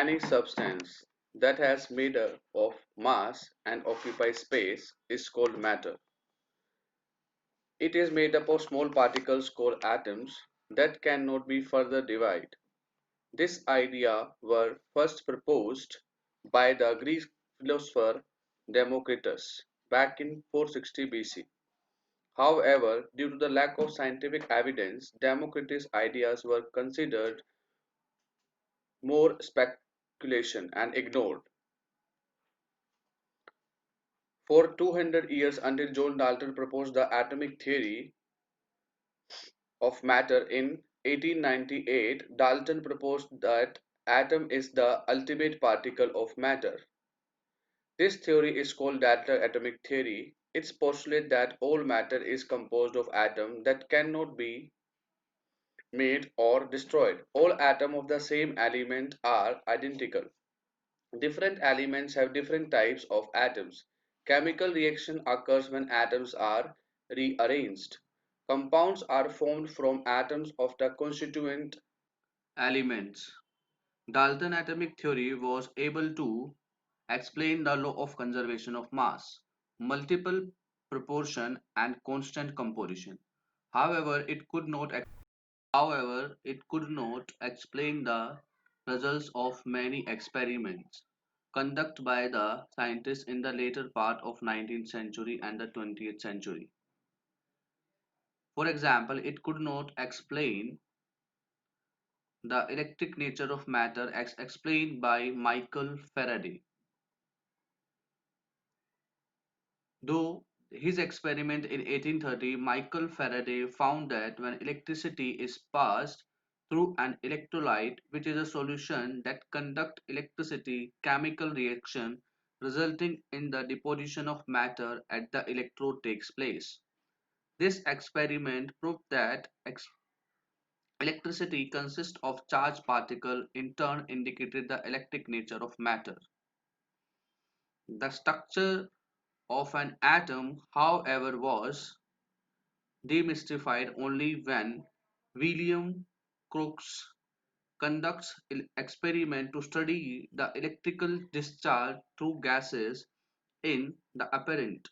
Any substance that has made up of mass and occupies space is called matter. It is made up of small particles called atoms that cannot be further divided. This idea was first proposed by the Greek philosopher Democritus back in 460 BC. However, due to the lack of scientific evidence, Democritus' ideas were considered more speculation and ignored. For 200 years until John Dalton proposed the atomic theory of matter in 1898, Dalton proposed that atom is the ultimate particle of matter. This theory is called Dalton atomic theory. It postulates that all matter is composed of atoms that cannot be made or destroyed. All atoms of the same element are identical. Different elements have different types of atoms. Chemical reaction occurs when atoms are rearranged. Compounds are formed from atoms of the constituent elements. Dalton atomic theory was able to explain the law of conservation of mass, multiple proportion and constant composition. However, it could not explain the results of many experiments conducted by the scientists in the later part of 19th century and the 20th century. For example, it could not explain the electric nature of matter as explained by Michael Faraday. Though his experiment in 1830, Michael Faraday found that when electricity is passed through an electrolyte, which is a solution that conducts electricity chemical reaction resulting in the deposition of matter at the electrode takes place. This experiment proved that electricity consists of charged particles, in turn indicated the electric nature of matter. The structure of an atom, however, was demystified only when William Crookes conducts experiment to study the electrical discharge through gases in the apparent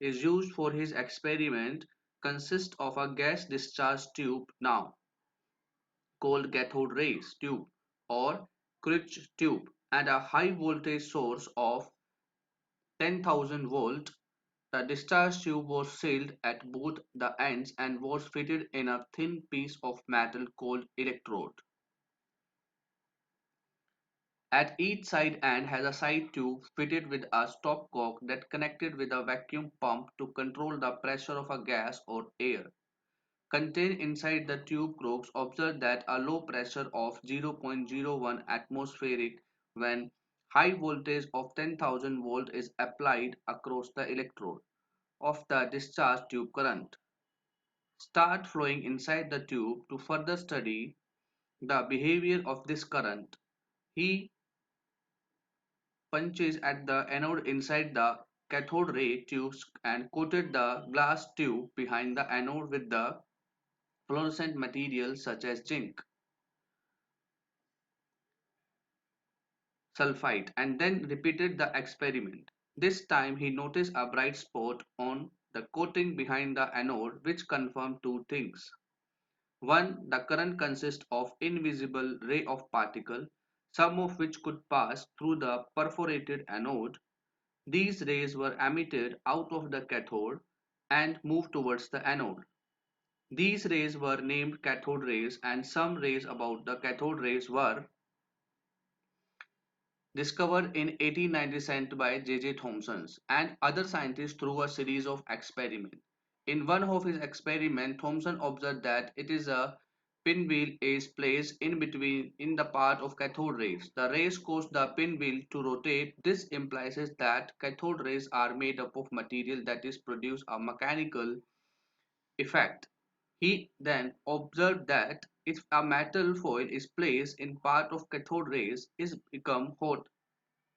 is used for his experiment consists of a gas discharge tube now called cathode rays tube or Kirch tube and a high voltage source of 10,000 volt. The discharge tube was sealed at both the ends and was fitted in a thin piece of metal called electrode. At each side end has a side tube fitted with a stopcock that connected with a vacuum pump to control the pressure of a gas or air. Contained inside the tube crooks observed that a low pressure of 0.01 atmospheric when high voltage of 10,000 volt is applied across the electrode of the discharge tube current start flowing inside the tube to further study the behavior of this current. He punches at the anode inside the cathode ray tubes and coated the glass tube behind the anode with the fluorescent material such as zinc sulfide and then repeated the experiment. This time he noticed a bright spot on the coating behind the anode which confirmed two things. One, the current consists of invisible ray of particle, some of which could pass through the perforated anode. These rays were emitted out of the cathode and moved towards the anode. These rays were named cathode rays and some rays about the cathode rays were discovered in 1897 by J.J. Thomson and other scientists through a series of experiments. In one of his experiments, Thomson observed that it is a pinwheel is placed in between in the path of cathode rays. The rays cause the pinwheel to rotate. This implies that cathode rays are made up of material that is produce a mechanical effect. He then observed that if a metal foil is placed in part of cathode rays, it become hot.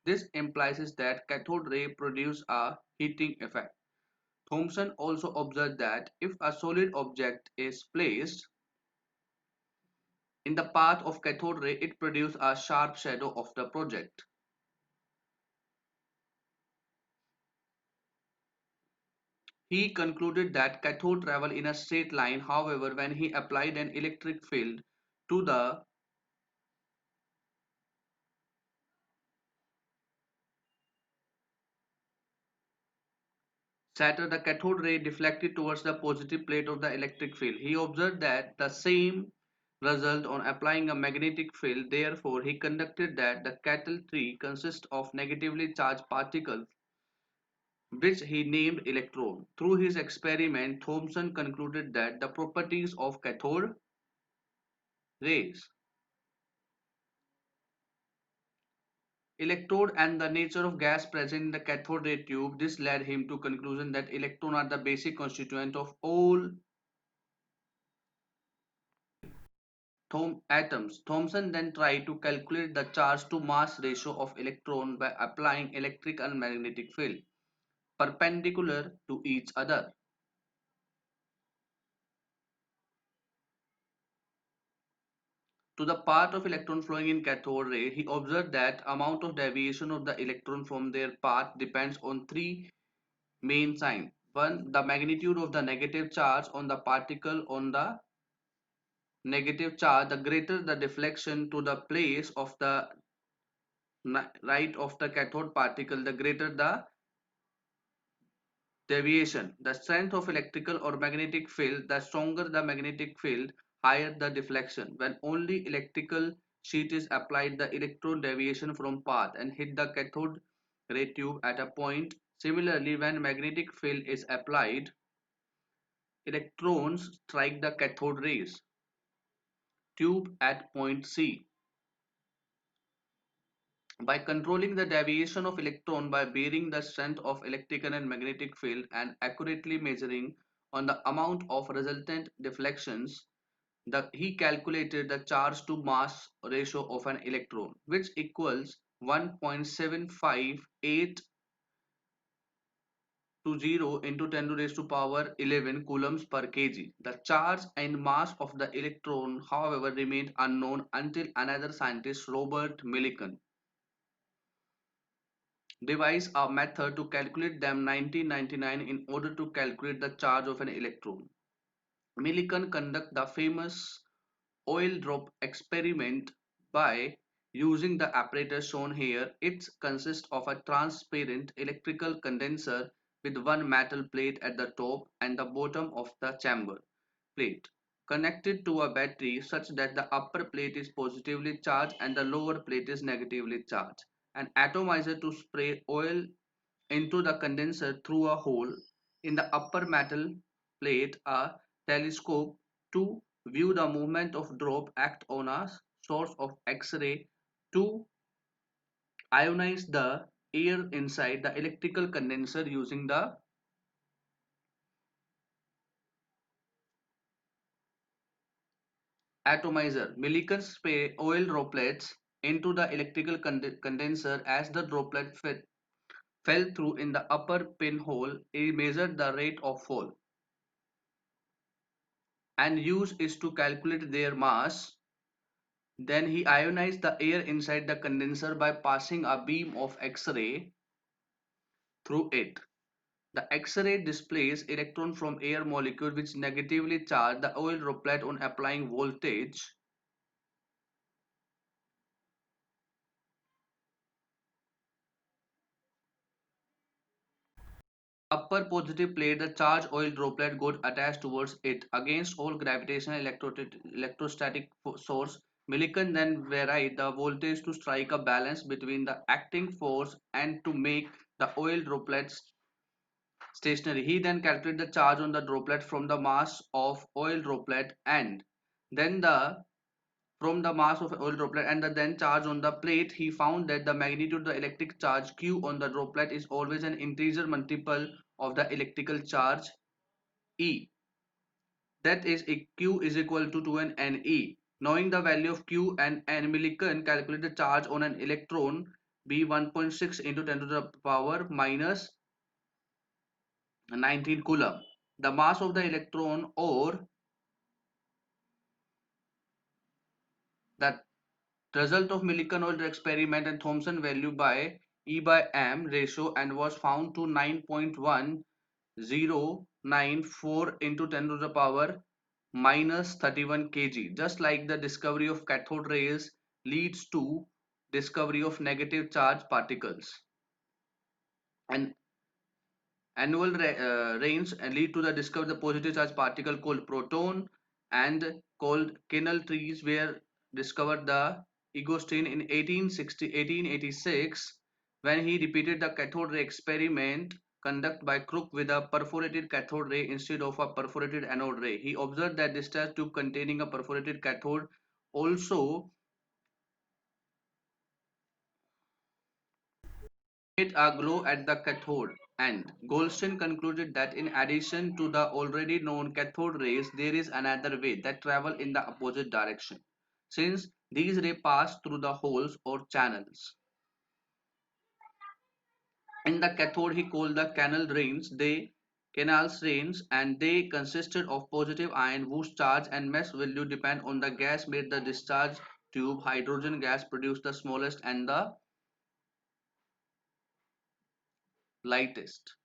This implies that cathode ray produce a heating effect. Thomson also observed that if a solid object is placed in the path of cathode ray, it produces a sharp shadow of the project. He concluded that cathode travel in a straight line. However, when he applied an electric field to the center, the cathode ray deflected towards the positive plate of the electric field. He observed that the same result on applying a magnetic field. Therefore, he conducted that the cattle tree consists of negatively charged particles which he named electron. Through his experiment, Thomson concluded that the properties of cathode rays, electrode and the nature of gas present in the cathode ray tube, this led him to conclusion that electrons are the basic constituent of all atoms. Thomson then tried to calculate the charge to mass ratio of electron by applying electric and magnetic field perpendicular to each other. To the path of electron flowing in cathode ray, he observed that amount of deviation of the electron from their path depends on three main signs. One, the magnitude of the negative charge on the particle on the negative charge, the greater the deflection to the place of the right of the cathode particle, the greater the deviation. The strength of electrical or magnetic field, the stronger the magnetic field, higher the deflection. When only electrical sheet is applied, the electron deviation from path and hit the cathode ray tube at a point. Similarly, when magnetic field is applied, electrons strike the cathode rays tube at point C. By controlling the deviation of electron by varying the strength of electrical and magnetic field and accurately measuring on the amount of resultant deflections, he calculated the charge to mass ratio of an electron, which equals 1.758 to 0 into 10 to raise to power 11 coulombs per kg. The charge and mass of the electron, however, remained unknown until another scientist, Robert Millikan, devised a method to calculate them 1999 in order to calculate the charge of an electron. Millikan conducted the famous oil drop experiment by using the apparatus shown here. It consists of a transparent electrical condenser with one metal plate at the top and the bottom of the chamber plate connected to a battery such that the upper plate is positively charged and the lower plate is negatively charged. An atomizer to spray oil into the condenser through a hole in the upper metal plate, a telescope to view the movement of drop, act on a source of X-ray to ionize the air inside the electrical condenser using the atomizer. Millikan spray oil droplets into the electrical condenser. As the droplet fell through in the upper pinhole, he measured the rate of fall and used is to calculate their mass. Then he ionized the air inside the condenser by passing a beam of X-ray through it. The X-ray displays electron from air molecule which negatively charge the oil droplet. On applying voltage, upper positive plate, the charged oil droplet got attached towards it against all gravitational electrostatic source. Millikan then varied the voltage to strike a balance between the acting force and to make the oil droplets stationary. He then calculated the charge on the droplet from the mass of oil droplet and then the from the mass of oil droplet and the then charge on the plate. He found that the magnitude of the electric charge Q on the droplet is always an integer multiple of the electrical charge E. That is, Q is equal to 2n n E. Knowing the value of Q and n, Millikan calculated the charge on an electron be 1.6 into 10 to the power minus 19 coulomb. The mass of the electron or Result of Millikan-Old experiment and Thomson value by E by M ratio and was found to 9.1094 into 10 to the power minus 31 kg. Just like the discovery of cathode rays leads to discovery of negative charge particles. And annual rains lead to the discovery of the positive charge particle called proton, and called Kinnell trees were discovered the Egostine in 1886 when he repeated the cathode ray experiment conducted by Crook with a perforated cathode ray instead of a perforated anode ray. He observed that discharge tube containing a perforated cathode also it a glow at the cathode end. Goldstein concluded that in addition to the already known cathode rays, there is another way that travel in the opposite direction, since these rays pass through the holes or channels. In the cathode, he called the canals rains, and they consisted of positive ion whose charge and mass value depend on the gas made the discharge tube. Hydrogen gas produced the smallest and the lightest.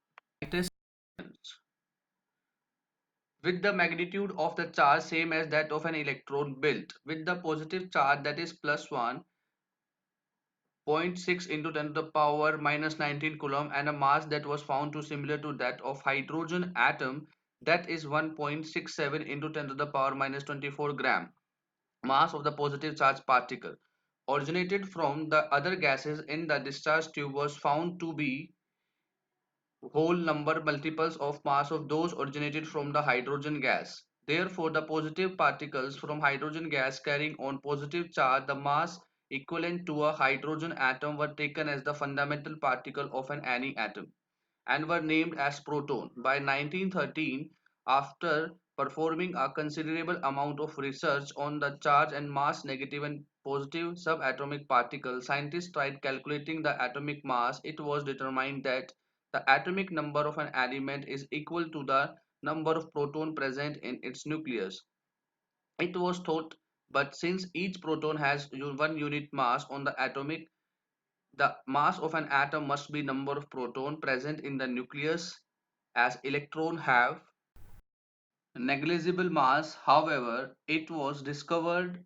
With the magnitude of the charge same as that of an electron built with the positive charge, that is plus 1.6 into 10 to the power minus 19 coulomb, and a mass that was found to similar to that of hydrogen atom, that is 1.67 into 10 to the power minus 24 gram. Mass of the positive charge particle originated from the other gases in the discharge tube was found to be whole number multiples of mass of those originated from the hydrogen gas. Therefore, the positive particles from hydrogen gas carrying on positive charge, the mass equivalent to a hydrogen atom, were taken as the fundamental particle of any atom and were named as proton. By 1913, after performing a considerable amount of research on the charge and mass negative and positive subatomic particles, scientists tried calculating the atomic mass. It was determined that the atomic number of an element is equal to the number of protons present in its nucleus. It was thought, but since each proton has one unit mass on the atomic, the mass of an atom must be number of protons present in the nucleus, as electrons have negligible mass. However, it was discovered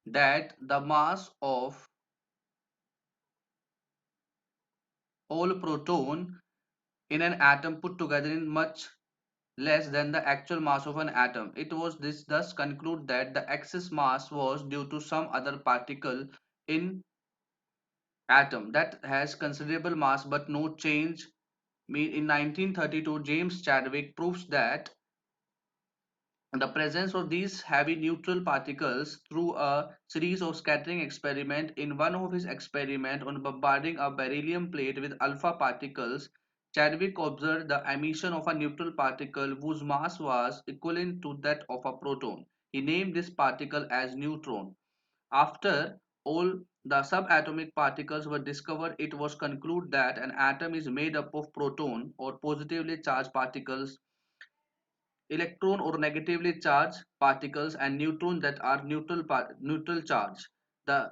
that the mass of all proton in an atom put together is much less than the actual mass of an atom. It was this thus conclude that the excess mass was due to some other particle in atom that has considerable mass but no change. In 1932, James Chadwick proves that the presence of these heavy neutral particles through a series of scattering experiments. In one of his experiments on bombarding a beryllium plate with alpha particles, Chadwick observed the emission of a neutral particle whose mass was equivalent to that of a proton. He named this particle as neutron. After all the subatomic particles were discovered, it was concluded that an atom is made up of proton or positively charged particles, electron or negatively charged particles, and neutrons that are neutral charge. The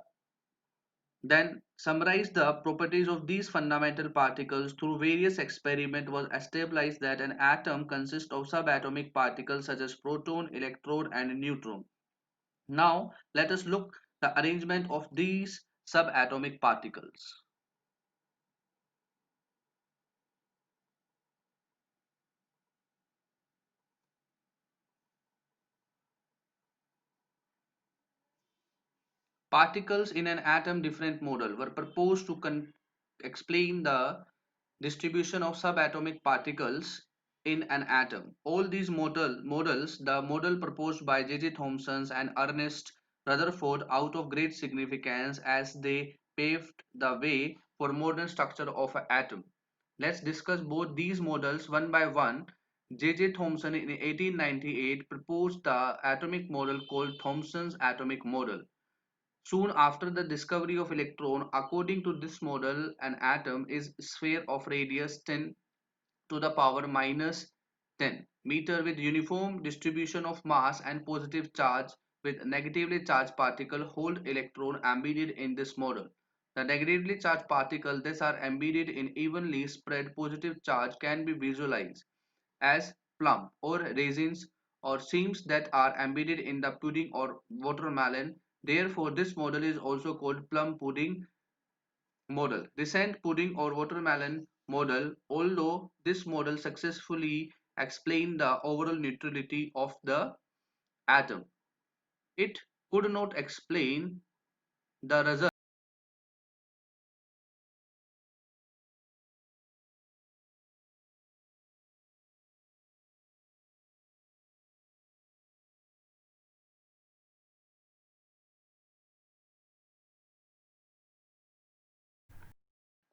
then summarize the properties of these fundamental particles through various experiments was established that an atom consists of subatomic particles such as proton, electron, and neutron. Now let us look the arrangement of these subatomic particles. Particles in an atom different model were proposed to explain the distribution of subatomic particles in an atom. All these models, the model proposed by J.J. Thomson and Ernest Rutherford, out of great significance as they paved the way for modern structure of an atom. Let's discuss both these models one by one. J.J. Thomson in 1898 proposed the atomic model called Thomson's atomic model. Soon after the discovery of electron, according to this model, an atom is a sphere of radius 10 to the power minus 10 meter with uniform distribution of mass and positive charge. with negatively charged particle hold electron embedded in this model. The negatively charged particles that are embedded in evenly spread positive charge can be visualized as plum or raisins or seams that are embedded in the pudding or watermelon. Therefore, this model is also called plum pudding model. Descent pudding or watermelon model, although this model successfully explained the overall neutrality of the atom, it could not explain the result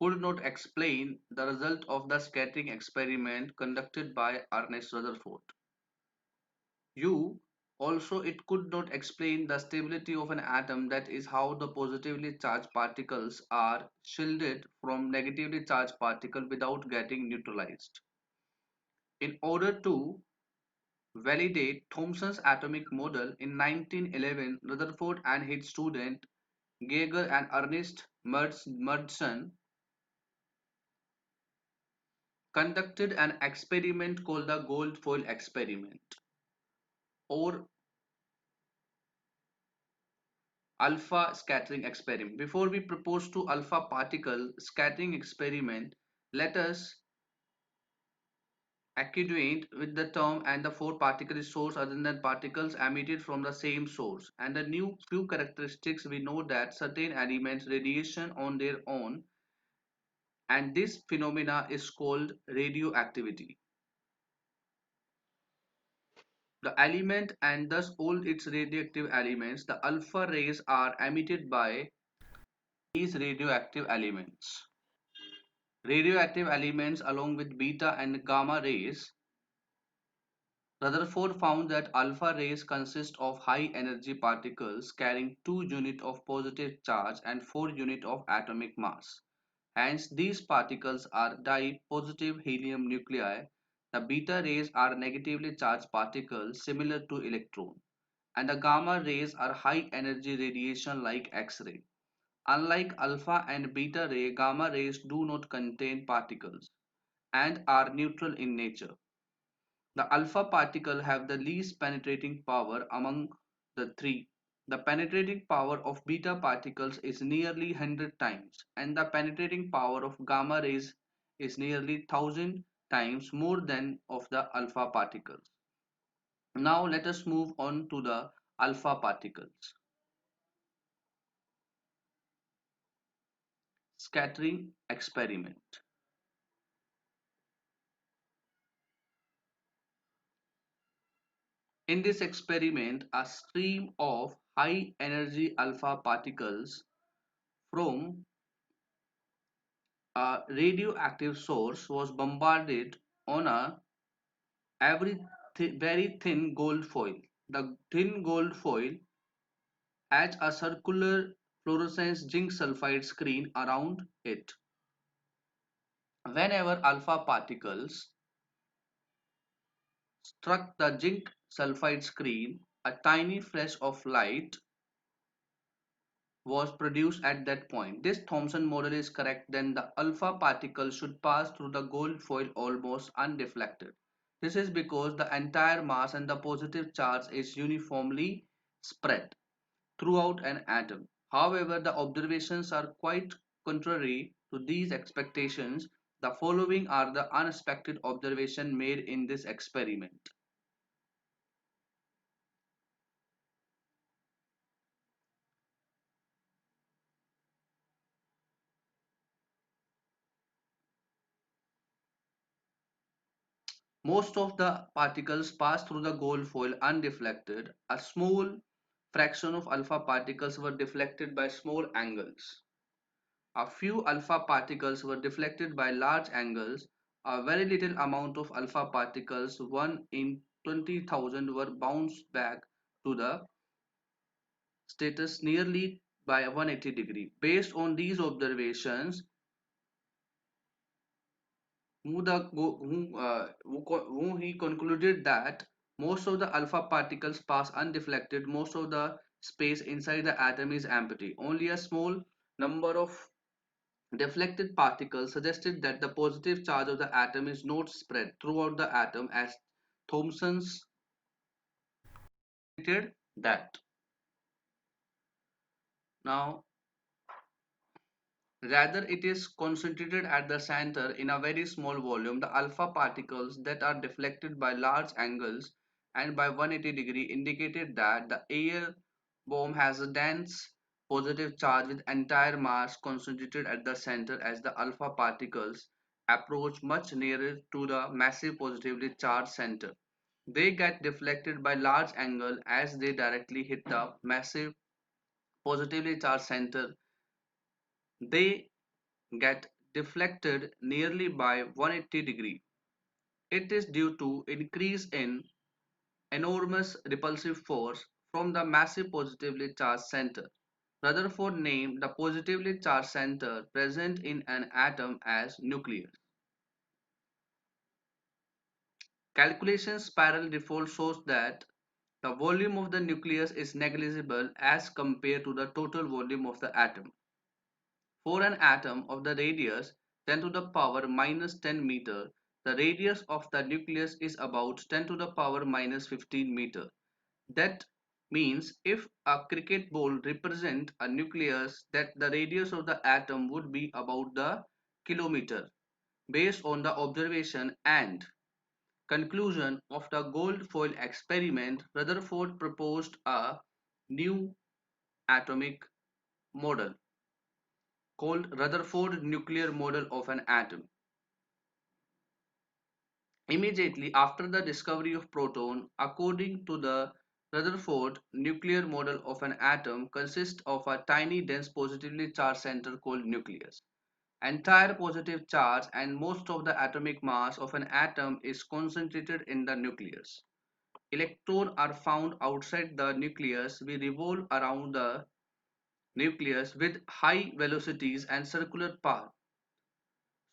could not explain the result of the scattering experiment conducted by Ernest Rutherford. You also it could not explain the stability of an atom, that is how the positively charged particles are shielded from negatively charged particle without getting neutralized. In order to validate Thomson's atomic model in 1911, Rutherford and his student Geiger and Ernest Murdson conducted an experiment called the gold foil experiment or alpha scattering experiment. Before we propose to alpha particle scattering experiment, let us acquaint with the term and the four particle source other than particles emitted from the same source. And the new few characteristics, we know that certain elements radiation on their own, and this phenomena is called radioactivity. The element and thus all its radioactive elements, the alpha rays are emitted by these radioactive elements. Radioactive elements along with beta and gamma rays. Rutherford found that alpha rays consist of high energy particles carrying 2 units of positive charge and 4 units of atomic mass. Hence, these particles are positive helium nuclei. The beta rays are negatively charged particles similar to electron, and the gamma rays are high energy radiation like X-ray. Unlike alpha and beta ray, gamma rays do not contain particles and are neutral in nature. The alpha particle have the least penetrating power among the three. The penetrating power of beta particles is nearly 100 times, and the penetrating power of gamma rays is nearly 1000 times more than of the alpha particles. Now let us move on to the alpha particles. Scattering experiment. In this experiment, a stream of high energy alpha particles from a radioactive source was bombarded on a very thin gold foil. The thin gold foil has a circular fluorescent zinc sulfide screen around it. Whenever alpha particles struck the zinc sulfide screen, a tiny flash of light was produced at that point. This Thomson model is correct, then the alpha particle should pass through the gold foil almost undeflected. This is because the entire mass and the positive charge is uniformly spread throughout an atom. However, the observations are quite contrary to these expectations. The following are the unexpected observations made in this experiment. Most of the particles pass through the gold foil undeflected. A small fraction of alpha particles were deflected by small angles. A few alpha particles were deflected by large angles. A very little amount of alpha particles, 1 in 20,000, were bounced back to the status nearly by 180 degree. Based on these observations, he concluded that Most of the alpha particles pass undeflected. Most of the space inside the atom is empty. Only a small number of deflected particles suggested that the positive charge of the atom is not spread throughout the atom as Thomson's stated that. Now, rather, it is concentrated at the center in a very small volume. The alpha particles that are deflected by large angles and by 180-degree indicated that the air bomb has a dense positive charge with entire mass concentrated at the center as the alpha particles approach much nearer to the massive positively charged center. They get deflected by large angle as they directly hit the massive positively charged center. They get deflected nearly by 180 degree. It is due to increase in enormous repulsive force from the massive positively charged center. Rutherford named the positively charged center present in an atom as nucleus. Calculation spiral default shows that the volume of the nucleus is negligible as compared to the total volume of the atom. For an atom of the radius 10 to the power minus 10 meter, the radius of the nucleus is about 10 to the power minus 15 meter. That means if a cricket ball represents a nucleus, that the radius of the atom would be about the kilometer. Based on the observation and conclusion of the gold foil experiment, Rutherford proposed a new atomic model called Rutherford nuclear model of an atom. Immediately after the discovery of proton, according to the Rutherford nuclear model of an atom consists of a tiny dense positively charged center called nucleus. Entire positive charge and most of the atomic mass of an atom is concentrated in the nucleus. Electrons are found outside the nucleus. We revolve around the nucleus with high velocities and circular paths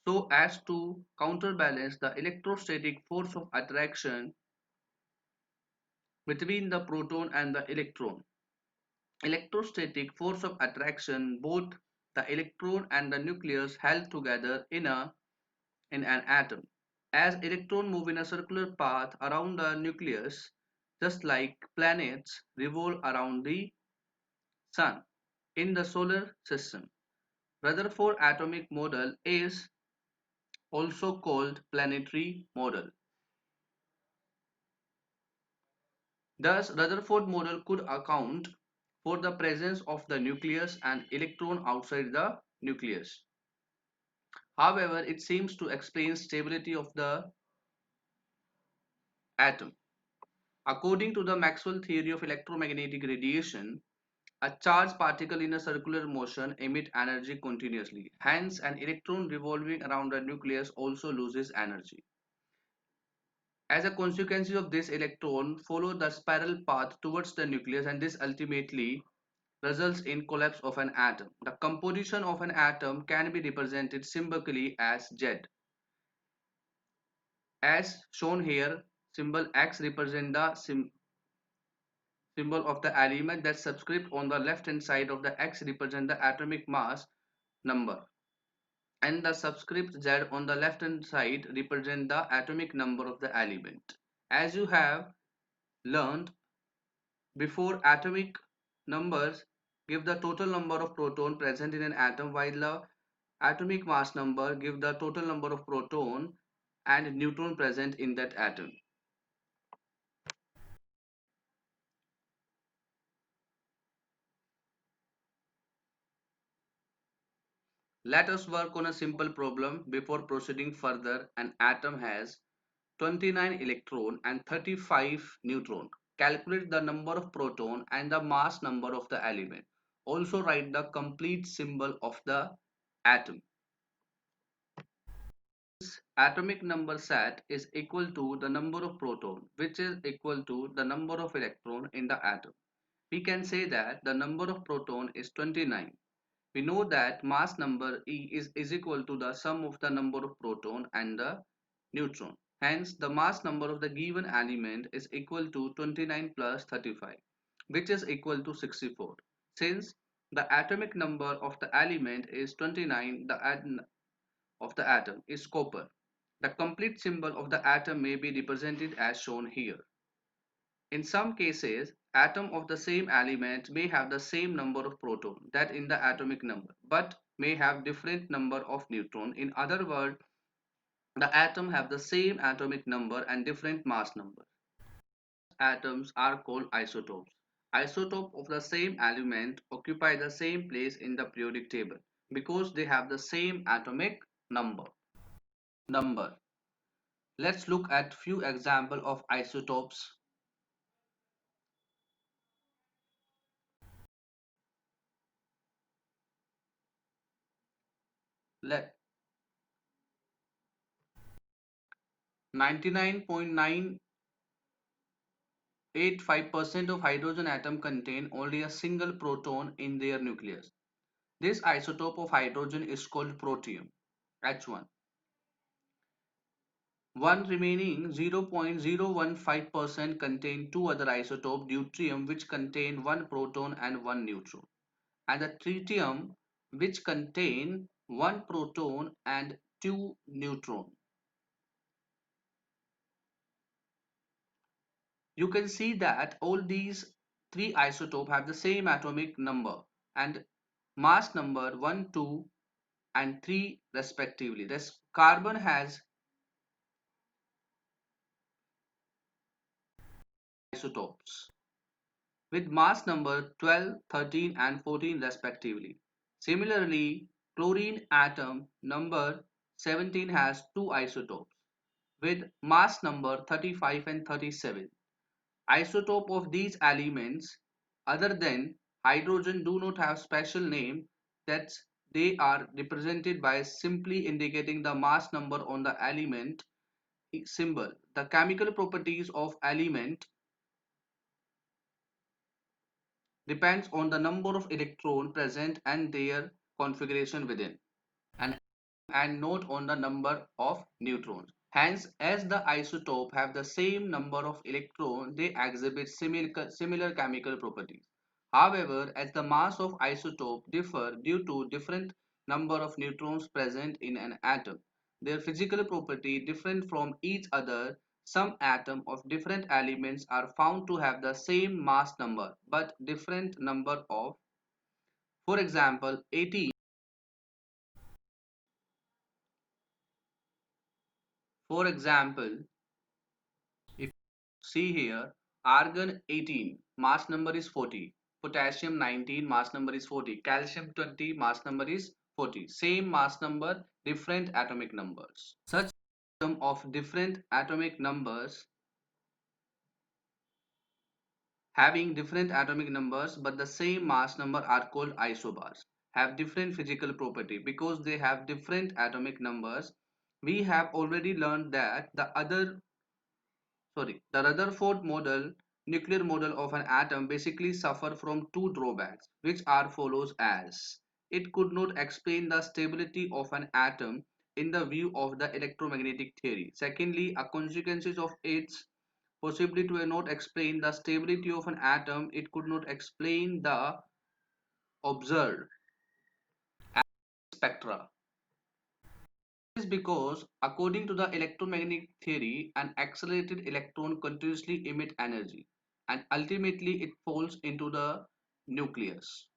so as to counterbalance the electrostatic force of attraction between the proton and the electron. Electrostatic force of attraction, both the electron and the nucleus held together in an atom. As electrons move in a circular path around the nucleus, just like planets revolve around the sun in the solar system. Rutherford atomic model is also called planetary model. Thus, Rutherford model could account for the presence of the nucleus and electron outside the nucleus. However, it seems to explain stability of the atom. According to the Maxwell theory of electromagnetic radiation, a charged particle in a circular motion emits energy continuously. Hence, an electron revolving around the nucleus also loses energy. As a consequence of this, electron follow the spiral path towards the nucleus, and this ultimately results in collapse of an atom. The composition of an atom can be represented symbolically as Z. As shown here, symbol X represents the symbol of the element. That subscript on the left hand side of the X represents the atomic mass number, and the subscript Z on the left hand side represents the atomic number of the element. As you have learned before, atomic numbers give the total number of proton present in an atom, while the atomic mass number give the total number of proton and neutron present in that atom. Let us work on a simple problem before proceeding further. An atom has 29 electron and 35 neutron. Calculate the number of proton and the mass number of the element. Also write the complete symbol of the atom. Atomic number set is equal to the number of proton, which is equal to the number of electron in the atom. We can say that the number of proton is 29. We know that mass number E is equal to the sum of the number of proton and the neutron. Hence, the mass number of the given element is equal to 29 plus 35, which is equal to 64. Since the atomic number of the element is 29, the of the atom is copper. The complete symbol of the atom may be represented as shown here. In some cases, atoms of the same element may have the same number of protons that in the atomic number, but may have different number of neutrons. In other words, the atom have the same atomic number and different mass number. Atoms are called isotopes. Isotopes of the same element occupy the same place in the periodic table because they have the same atomic number. Number. Let's look at few examples of isotopes. Let 99.985% of hydrogen atom contain only a single proton in their nucleus. This isotope of hydrogen is called protium, H1. One remaining 0.015% contain two other isotopes, deuterium, which contain one proton and one neutron, and the tritium, which contain one proton and two neutrons. You can see that all these three isotopes have the same atomic number and mass number 1, 2 and 3 respectively. This carbon has isotopes with mass number 12, 13 and 14 respectively. Similarly, chlorine atom number 17 has two isotopes with mass number 35 and 37. Isotope of these elements other than hydrogen do not have special name, that they are represented by simply indicating the mass number on the element symbol. The chemical properties of element depends on the number of electrons present and their configuration within, and not on the number of neutrons. Hence, as the isotope have the same number of electrons, they exhibit similar chemical properties. However, as the mass of isotope differ due to different number of neutrons present in an atom, their physical property different from each other. Some atoms of different elements are found to have the same mass number but different number of, for example, 18. For example, if see here, argon 18, mass number is 40, potassium 19, mass number is 40, calcium 20, mass number is 40. Same mass number, different atomic numbers. Such system of different atomic numbers having different atomic numbers but the same mass number are called isobars. Have different physical property because they have different atomic numbers. We have already learned that the Rutherford model, nuclear model of an atom basically suffer from two drawbacks, which are follows as: it could not explain the stability of an atom in the view of the electromagnetic theory. Secondly, a consequences of its possibility to not explain the stability of an atom, it could not explain the observed spectra. This is because, according to the electromagnetic theory, an accelerated electron continuously emits energy and ultimately it falls into the nucleus.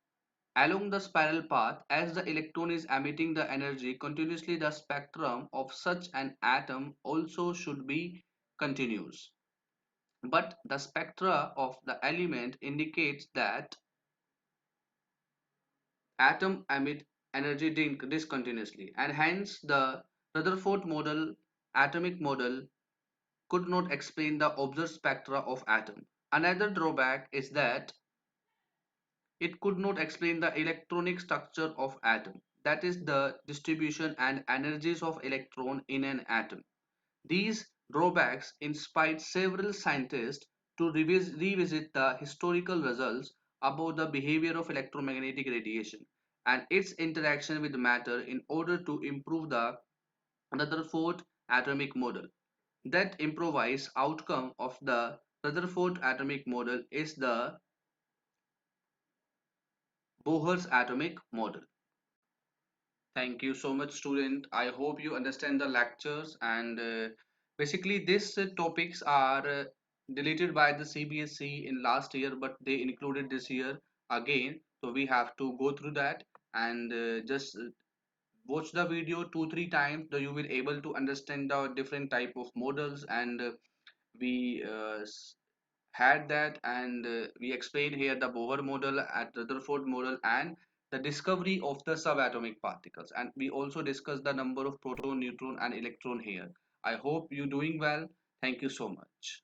Along the spiral path, as the electron is emitting the energy continuously, the spectrum of such an atom also should be continuous. But the spectra of the element indicates that atom emit energy discontinuously, and hence the Rutherford model, atomic model, could not explain the observed spectra of atom. Another drawback is that it could not explain the electronic structure of atom, that is the distribution and energies of electron in an atom. These drawbacks inspired several scientists to revisit the historical results about the behavior of electromagnetic radiation and its interaction with matter in order to improve the Rutherford atomic model. That improvised outcome of the Rutherford atomic model is the Bohr's atomic model. Thank you so much, student. I hope you understand the lectures, and basically these topics are deleted by the CBSE in last year, but they included this year again. So we have to go through that and just watch the video 2 3 times. So you will able to understand the different type of models, and we had that, and we explain here the Bohr model at Rutherford model and the discovery of the subatomic particles, and we also discuss the number of proton, neutron and electron here. I hope you doing well. Thank you so much.